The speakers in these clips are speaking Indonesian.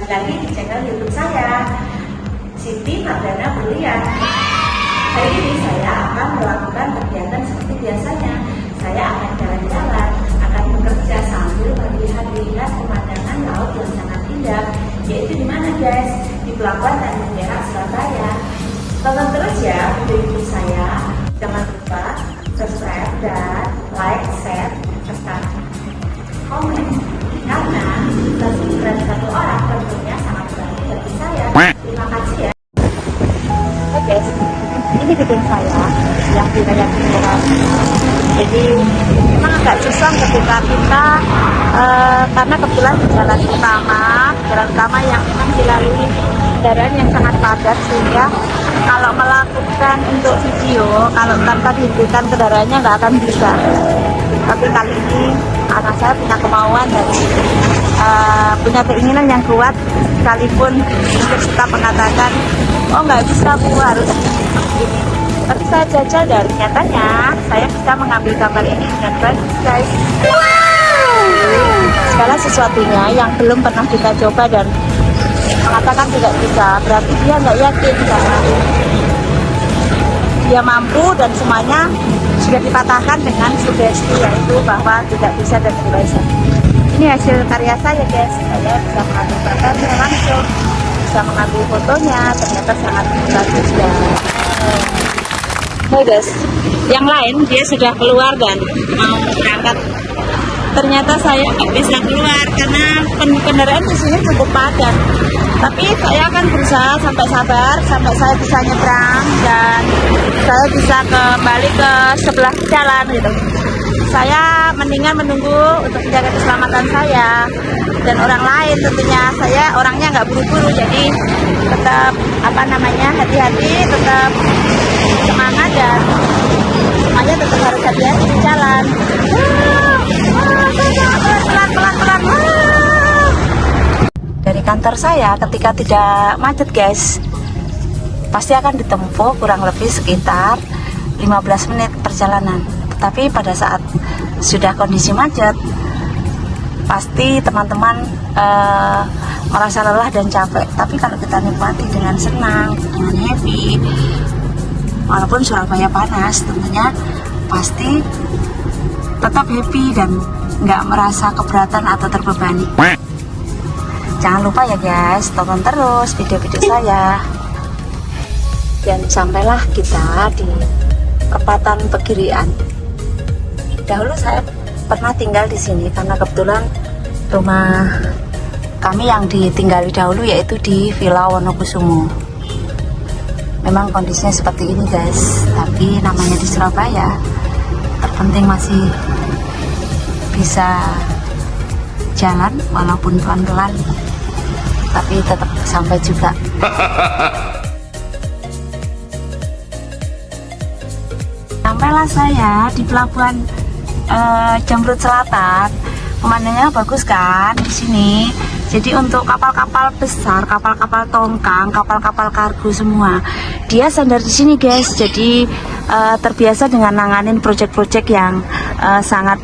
kembali lagi di channel YouTube saya, Siti Mardana Berlian. Hari ini saya akan melakukan kegiatan seperti biasanya. Saya akan jalan-jalan, akan bekerja sambil melihat pemandangan laut yang sangat indah. Yaitu di mana guys? Di Pelabuhan Tanjung Perak, Surabaya. Tonton terus ya video YouTube saya. Jangan lupa subscribe dan like, share, serta komen. Karena subscribe satu orang tentunya sangat berarti bagi saya. Terima kasih ya. Oke guys, ini gedung saya yang di Raya Kuningan. Jadi memang agak susah ketika kita karena kebetulan di jalan utama yang memang dilalui kendaraan yang sangat padat, sehingga kalau melakukan untuk video, kalau tanpa dihentikan kendaraannya nggak akan bisa. Tapi kali ini karena saya punya kemauan dan punya keinginan yang kuat, sekalipun mungkin kita mengatakan oh nggak bisa, Bu, harus ini. Tapi saya jajal dan nyatanya saya bisa mengambil gambar ini dengan bagus guys. Segala sesuatunya yang belum pernah kita coba dan mengatakan tidak bisa, berarti dia nggak yakin karena dia mampu dan semuanya sudah dipatahkan dengan sugesti, yaitu bahwa tidak bisa dan tidak bisa. Ini hasil karya saya guys. Saya bisa mengambil gambarnya langsung, bisa mengambil fotonya, ternyata sangat bagus dan hey guys, yang lain dia sudah keluar dan mau berangkat. Ternyata saya nggak bisa keluar karena kendaraan di sini cukup padat. Tapi saya akan berusaha sampai sabar, sampai saya bisa nyebrang dan saya bisa kembali ke sebelah jalan gitu. Saya mendingan menunggu untuk menjaga keselamatan saya dan orang lain tentunya. Saya orangnya nggak buru-buru, jadi tetap hati-hati, tetap semangat dan semuanya tetap harus hati-hati di jalan. Pelan-pelan. Dari kantor saya ketika tidak macet guys, pasti akan ditempuh kurang lebih sekitar 15 menit perjalanan. Tetapi pada saat sudah kondisi macet, pasti teman-teman merasa lelah dan capek. Tapi kalau kita nikmati dengan senang, dengan happy, walaupun Surabaya panas, tentunya pasti tetap happy dan nggak merasa keberatan atau terbebani. Jangan lupa ya guys, tonton terus video-video saya. Dan sampailah kita di perempatan Pegirian. Dahulu saya pernah tinggal di sini karena kebetulan rumah kami yang ditinggali dahulu yaitu di Villa Wonokusumo. Memang kondisinya seperti ini guys, tapi namanya di Surabaya, terpenting masih bisa jalan walaupun pelan-pelan, tapi tetap sampai juga. Sampailah saya di pelabuhan Jamrut Selatan. Pemandangannya bagus kan di sini. Jadi untuk kapal-kapal besar, kapal-kapal tongkang, kapal-kapal kargo semua, dia sandar di sini guys. Jadi terbiasa dengan nanganin proyek-proyek yang sangat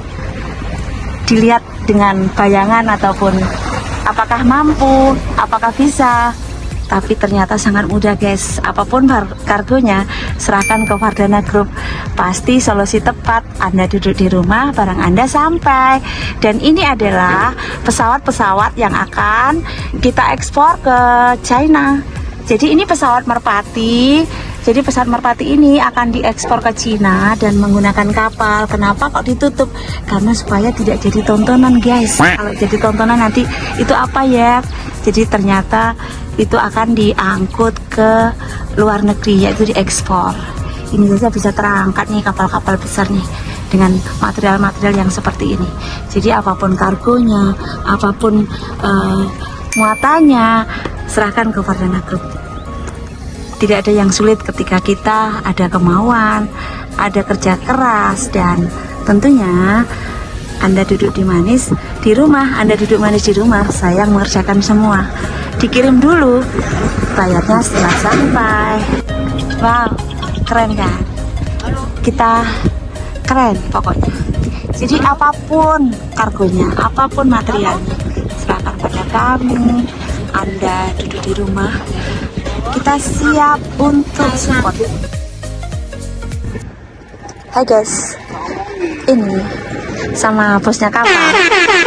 dilihat dengan bayangan ataupun apakah mampu, apakah bisa. Tapi ternyata sangat mudah guys. Apapun kargonya, serahkan ke Vardana Group. Pasti solusi tepat. Anda duduk di rumah, barang Anda sampai. Dan ini adalah pesawat-pesawat yang akan kita ekspor ke China. Jadi ini pesawat merpati. Jadi pesawat merpati ini akan diekspor ke Cina dan menggunakan kapal. Kenapa kok ditutup? Karena supaya tidak jadi tontonan guys. Kalau jadi tontonan nanti itu apa ya? Jadi ternyata itu akan diangkut ke luar negeri, yaitu diekspor. Ini saja bisa terangkat nih kapal-kapal besar nih dengan material-material yang seperti ini. Jadi apapun kargonya, apapun muatannya, serahkan ke Vardana Group. Tidak ada yang sulit ketika kita ada kemauan, ada kerja keras, dan tentunya Anda duduk di rumah, Anda duduk manis di rumah, saya mengerjakan semua. Dikirim dulu, bayarnya setelah sampai. Wow, keren kan? Kita keren pokoknya. Jadi apapun kargonya, apapun materialnya, serahkan pada kami. Anda duduk di rumah, kita siap untuk support. Hai guys, ini sama bosnya kapal.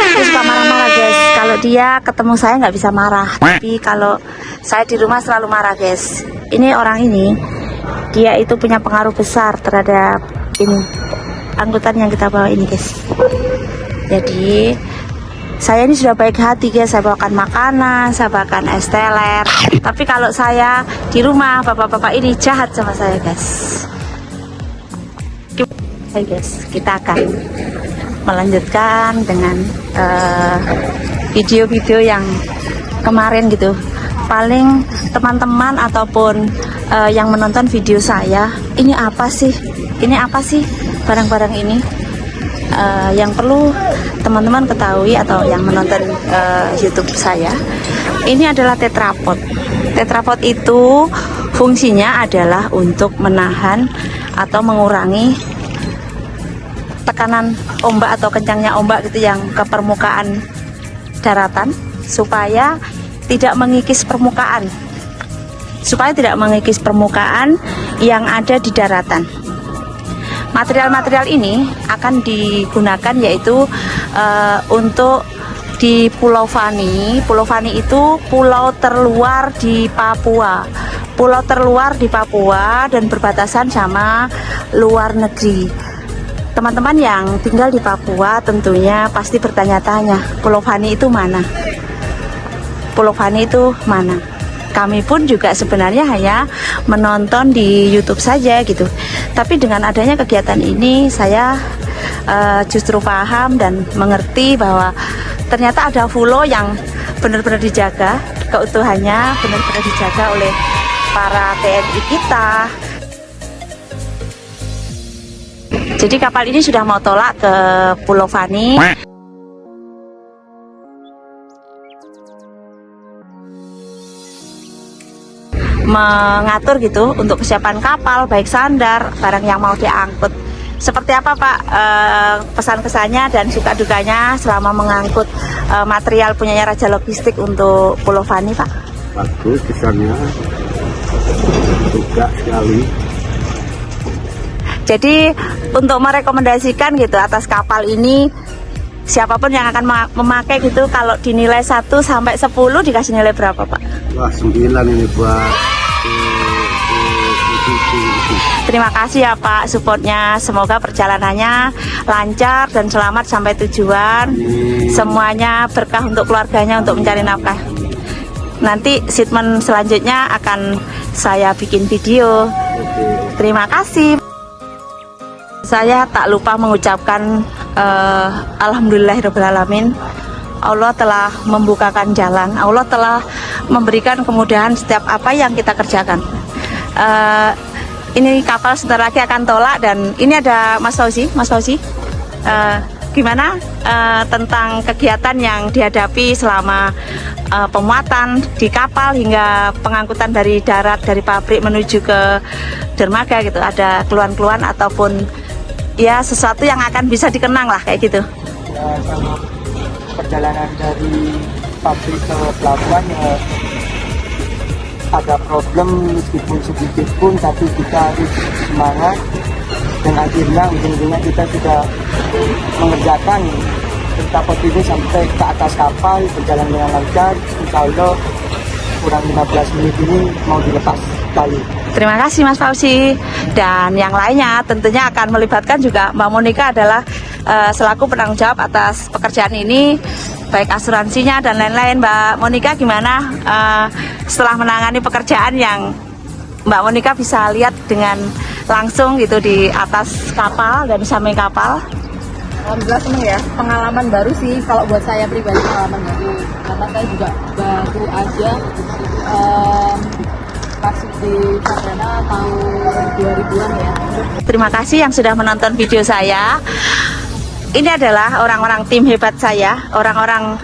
Dia suka marah-marah guys. Kalau dia ketemu saya nggak bisa marah, tapi kalau saya di rumah selalu marah guys. Ini orang ini, dia itu punya pengaruh besar terhadap ini angkutan yang kita bawa ini guys. Jadi saya ini sudah baik hati guys, saya bawakan makanan, saya bawakan es teler. Tapi kalau saya di rumah, bapak-bapak ini jahat sama saya guys. Hai guys, kita akan melanjutkan dengan video-video yang kemarin gitu. Paling teman-teman ataupun yang menonton video saya, ini apa sih? Ini apa sih barang-barang ini? Yang perlu teman-teman ketahui atau yang menonton YouTube saya, ini adalah tetrapod. Tetrapod itu fungsinya adalah untuk menahan atau mengurangi tekanan ombak atau kencangnya ombak gitu yang ke permukaan daratan, supaya tidak mengikis permukaan, yang ada di daratan. Material-material ini akan digunakan yaitu untuk di Pulau Fani. Pulau Fani itu pulau terluar di Papua. Pulau terluar di Papua dan berbatasan sama luar negeri. Teman-teman yang tinggal di Papua tentunya pasti bertanya-tanya, Pulau Fani itu mana? Pulau Fani itu mana? Kami pun juga sebenarnya hanya menonton di YouTube saja gitu. Tapi dengan adanya kegiatan ini, saya justru paham dan mengerti bahwa ternyata ada pulau yang benar-benar dijaga, keutuhannya benar-benar dijaga oleh para TNI kita. Jadi kapal ini sudah mau tolak ke Pulau Fani. Mengatur gitu untuk kesiapan kapal, baik sandar, barang yang mau diangkut. Seperti apa Pak pesan kesannya dan suka dukanya selama mengangkut material punyanya Raja Logistik untuk Pulau Fani Pak? Bagus kesannya, suka sekali. Jadi untuk merekomendasikan gitu atas kapal ini, siapapun yang akan memakai gitu, kalau dinilai 1 sampai 10 dikasih nilai berapa Pak? Wah 9 ini buat Terima kasih ya Pak supportnya. Semoga perjalanannya lancar dan selamat sampai tujuan. Semuanya berkah untuk keluarganya untuk mencari nafkah. Nanti statement selanjutnya akan saya bikin video. Terima kasih. Saya tak lupa mengucapkan alhamdulillahirobbilalamin. Allah telah membukakan jalan. Allah telah memberikan kemudahan setiap apa yang kita kerjakan. Ini kapal sebentar lagi akan tolak dan ini ada Mas Fauzi. Mas Fauzi, gimana tentang kegiatan yang dihadapi selama pemuatan di kapal hingga pengangkutan dari darat, dari pabrik menuju ke dermaga gitu? Ada keluhan-keluhan ataupun ya sesuatu yang akan bisa dikenang lah kayak gitu? Ya, sama perjalanan dari pabrik ke pelabuhan ya ada problem meskipun sedikit pun, tapi kita harus semangat dan akhirnya ujung-ujungnya kita sudah mengerjakan tetrapod ini sampai ke atas kapal, berjalan dengan lancar. Insya Allah kurang 15 menit ini mau dilepas kali. Terima kasih Mas Fauzi. Dan yang lainnya tentunya akan melibatkan juga Mbak Monika adalah selaku penanggung jawab atas pekerjaan ini, baik asuransinya dan lain-lain. Mbak Monika gimana setelah menangani pekerjaan yang Mbak Monika bisa lihat dengan langsung gitu di atas kapal dan samping kapal? Alhamdulillah seneng ya, pengalaman baru sih kalau buat saya pribadi, pengalaman baru karena saya juga baru aja masuk di Sabana tahun 2000-an ya. Terima kasih yang sudah menonton video saya. Ini adalah orang-orang tim hebat saya, orang-orang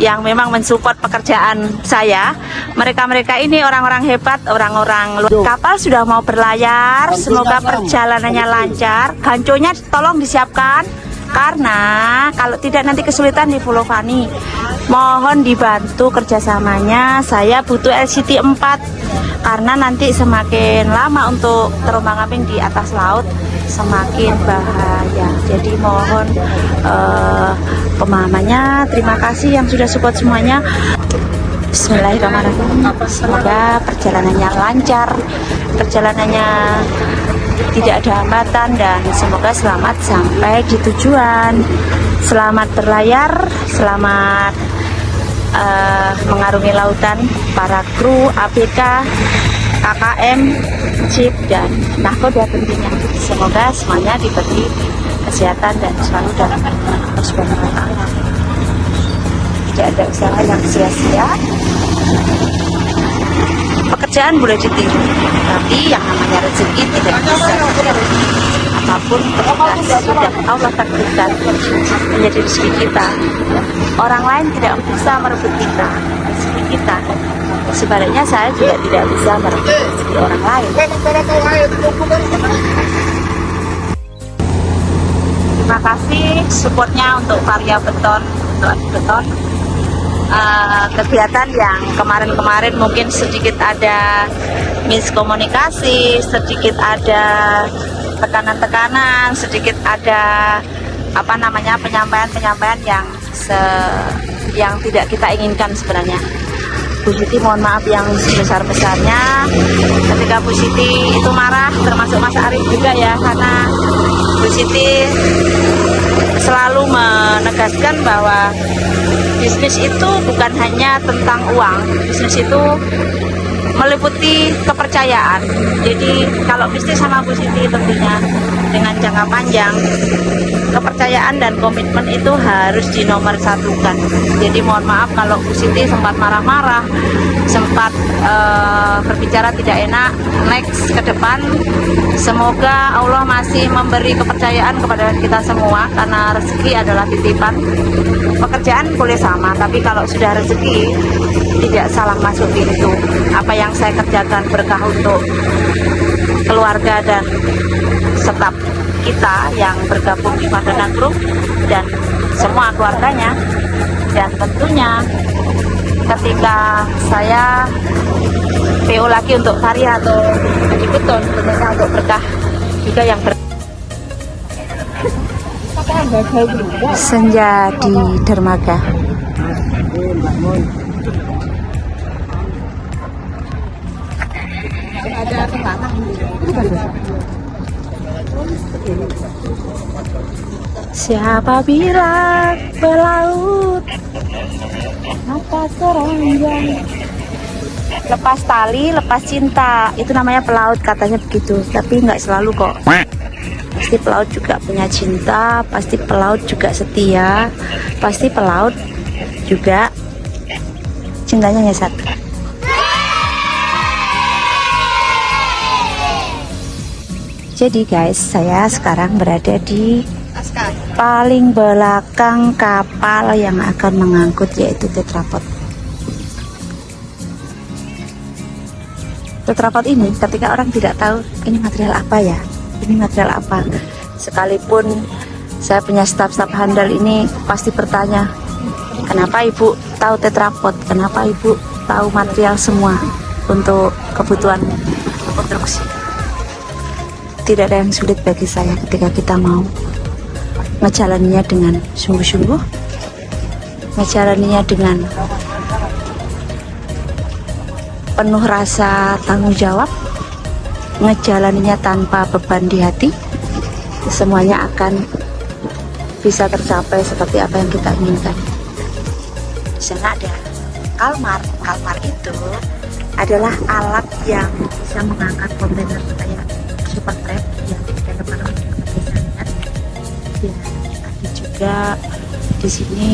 yang memang mensupport pekerjaan saya. Mereka-mereka ini orang-orang hebat, orang-orang kapal sudah mau berlayar. Semoga perjalanannya lancar. Ganconya tolong disiapkan Karena kalau tidak nanti kesulitan di Pulau Fani. Mohon dibantu kerjasamanya. Saya butuh LCT 4 karena nanti semakin lama untuk terombang-ambing di atas laut semakin bahaya. Jadi mohon pemahamannya. Terima kasih yang sudah support semuanya. Bismillahirrahmanirrahim. Semoga perjalanannya lancar, perjalanannya tidak ada hambatan, dan semoga selamat sampai di tujuan. Selamat berlayar, selamat mengarungi lautan para kru ABK, KKM, Jeep, dan nahkoda tentunya. Semoga semuanya diberi kesehatan dan selalu dalam lindungan Allah Subhanahu wa Ta'ala. Tidak ada usaha yang sia-sia. Pekerjaan boleh ditiru, tapi yang namanya rezeki tidak bisa ditiru. Apapun ketika sudah Allah takdirkan menjadi rezeki kita, orang lain tidak bisa merebut kita, rezeki kita. Sebaliknya saya juga tidak bisa merebut rezeki orang lain. Terima kasih supportnya untuk Varia Beton, untuk Adi Beton. Kegiatan yang kemarin-kemarin mungkin sedikit ada miskomunikasi, sedikit ada tekanan-tekanan, sedikit ada penyampaian yang tidak kita inginkan sebenarnya. Bu Siti mohon maaf yang sebesar-besarnya ketika Bu Siti itu marah, termasuk Mas Arif juga ya, karena Bu Siti selalu menegaskan bahwa bisnis itu bukan hanya tentang uang, bisnis itu meliputi kepercayaan. Jadi kalau bisnis sama Bu Siti tentunya dengan jangka panjang, kepercayaan dan komitmen itu harus dinomorsatukan. Jadi mohon maaf kalau Bu Siti sempat marah-marah, sempat berbicara tidak enak. Next ke depan, semoga Allah masih memberi kepercayaan kepada kita semua, karena rezeki adalah titipan. Pekerjaan boleh sama, tapi kalau sudah rezeki tidak salah masuk pintu. Apa yang saya kerjakan berkah untuk keluarga dan staf kita yang bergabung di Madana Group dan semua keluarganya. Dan tentunya ketika saya PO lagi untuk Varia atau Adi Beton, tentunya untuk berkah juga yang senja di dermaga. Siapa bilang pelaut maka keranjang, lepas tali lepas cinta, itu namanya pelaut katanya begitu, tapi nggak selalu kok. Pasti pelaut juga punya cinta, pasti pelaut juga setia, pasti pelaut juga cintanya hanya satu. Jadi guys, saya sekarang berada di paling belakang kapal yang akan mengangkut, yaitu tetrapod. Tetrapod ini ketika orang tidak tahu ini material apa ya, ini material apa, sekalipun saya punya staf-staf handal ini pasti bertanya, kenapa ibu tahu tetrapod, kenapa ibu tahu material semua untuk kebutuhan konstruksi. Tidak ada yang sulit bagi saya ketika kita mau ngejalaninya dengan sungguh-sungguh, ngejalaninya dengan penuh rasa tanggung jawab, ngejalaninya tanpa beban di hati. Semuanya akan bisa tercapai seperti apa yang kita inginkan. Di sana ada kalmar. Kalmar itu adalah alat yang bisa mengangkat kontainer kayak super trap yang kita dapat bisa lihat. Ya, ada juga di sini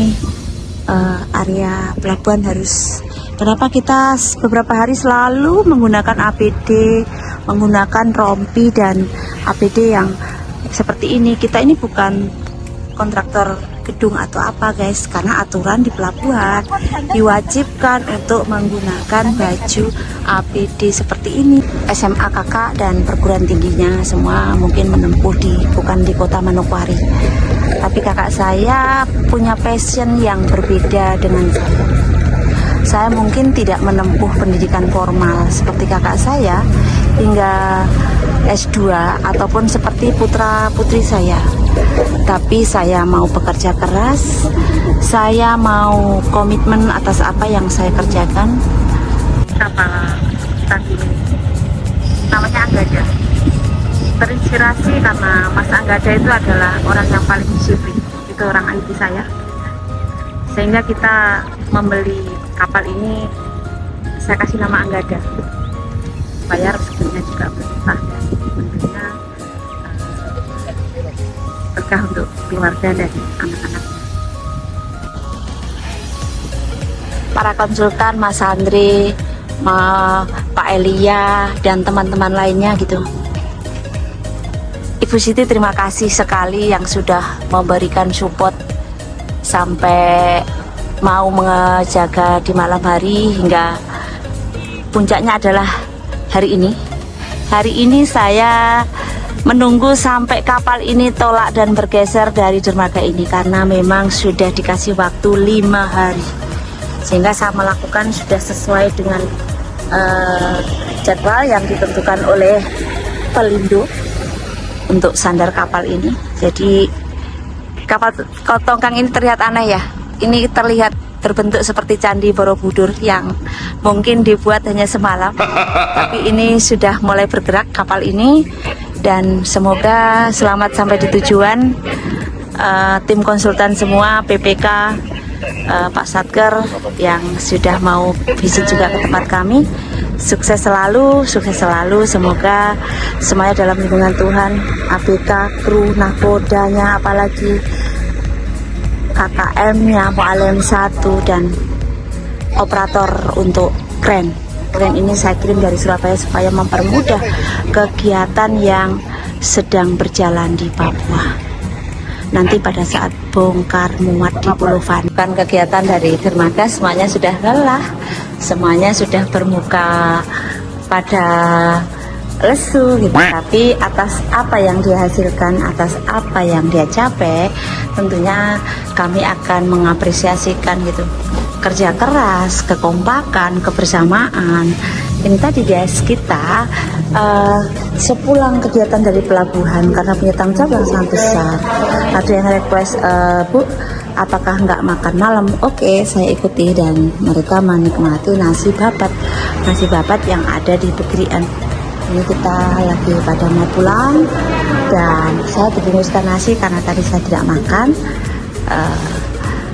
area pelabuhan harus. Kenapa kita beberapa hari selalu menggunakan APD, menggunakan rompi dan APD yang seperti ini? Kita ini bukan kontraktor gedung atau apa guys, karena aturan di pelabuhan diwajibkan untuk menggunakan baju APD seperti ini. SMA kakak dan perguruan tingginya semua mungkin menempuh bukan di kota Manokwari. Tapi kakak saya punya passion yang berbeda dengan saya. Saya mungkin tidak menempuh pendidikan formal seperti kakak saya hingga S2 ataupun seperti putra-putri saya. Tapi saya mau bekerja keras, saya mau komitmen atas apa yang saya kerjakan. Kapal tadi namanya Anggada. Terinspirasi karena Mas Anggada itu adalah orang yang paling disiplin. Itu orang IT saya. Sehingga kita membeli kapal ini, saya kasih nama Anggada. Bayar rezekinya juga berlimpah dan tentunya berkah untuk keluarga dan anak-anak. Para konsultan, Mas Andre, Pak Elia dan teman-teman lainnya gitu. Ibu Siti terima kasih sekali yang sudah memberikan support sampai mau menjaga di malam hari hingga puncaknya adalah hari ini. Hari ini saya menunggu sampai kapal ini tolak dan bergeser dari dermaga ini karena memang sudah dikasih waktu 5 hari. Sehingga saya melakukan sudah sesuai dengan jadwal yang ditentukan oleh Pelindo untuk sandar kapal ini. Jadi kapal tongkang ini terlihat aneh ya. Ini terlihat terbentuk seperti Candi Borobudur yang mungkin dibuat hanya semalam. Tapi ini sudah mulai bergerak kapal ini dan semoga selamat sampai di tujuan. Tim konsultan semua, PPK, Pak Satker yang sudah mau visit juga ke tempat kami. Sukses selalu, semoga semuanya dalam lindungan Tuhan, ABK, kru, nahkodanya, apalagi KKM-nya, Mualem 1 dan operator untuk kren. Kren ini saya kirim dari Surabaya supaya mempermudah kegiatan yang sedang berjalan di Papua. Nanti pada saat bongkar muat di Pulau Fani. Bukan kegiatan dari dermaga, semuanya sudah lelah, semuanya sudah bermuka pada lesu gitu. Tapi atas apa yang dihasilkan, atas apa yang dia capai, tentunya kami akan mengapresiasikan gitu. Kerja keras, kekompakan, kebersamaan. Ini tadi guys, kita sepulang kegiatan dari pelabuhan karena punya tanggung jawab yang sangat besar. Ada yang request, Bu, apakah nggak makan malam? Oke, saya ikuti dan mereka menikmati nasi babat yang ada di Begrian. Ini kita lagi pada mau pulang dan saya dibungkuskan nasi karena tadi saya tidak makan.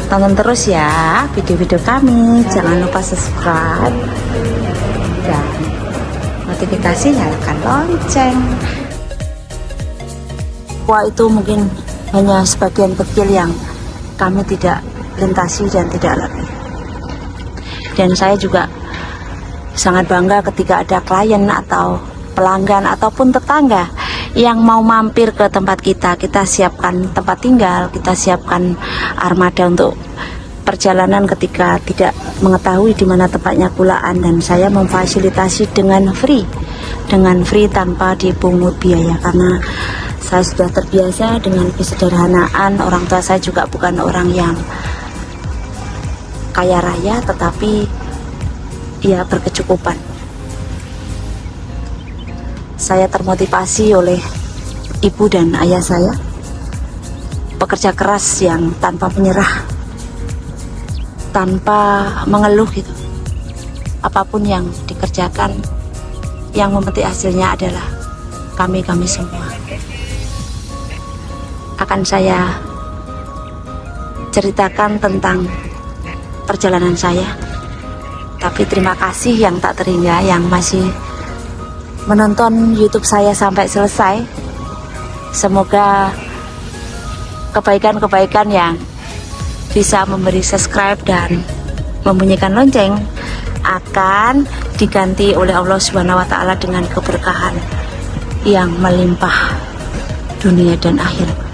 Tonton terus ya video-video kami, jangan lupa subscribe dan notifikasi, nyalakan lonceng. Wah, itu mungkin hanya sebagian kecil yang kami tidak lintasi dan tidak lalui. Dan saya juga sangat bangga ketika ada klien atau pelanggan ataupun tetangga yang mau mampir ke tempat kita siapkan tempat tinggal, kita siapkan armada untuk perjalanan ketika tidak mengetahui di mana tempatnya kulaan, dan saya memfasilitasi dengan free tanpa dipungut biaya karena saya sudah terbiasa dengan kesederhanaan. Orang tua saya juga bukan orang yang kaya raya, tetapi ya berkecukupan. Saya termotivasi oleh ibu dan ayah saya, pekerja keras yang tanpa menyerah, tanpa mengeluh gitu. Apapun yang dikerjakan, yang memetik hasilnya adalah kami semua. Akan saya ceritakan tentang perjalanan saya. Tapi terima kasih yang tak terhingga yang masih menonton YouTube saya sampai selesai. Semoga kebaikan-kebaikan yang bisa memberi subscribe dan membunyikan lonceng akan diganti oleh Allah Subhanahu wa Ta'ala dengan keberkahan yang melimpah dunia dan akhirat.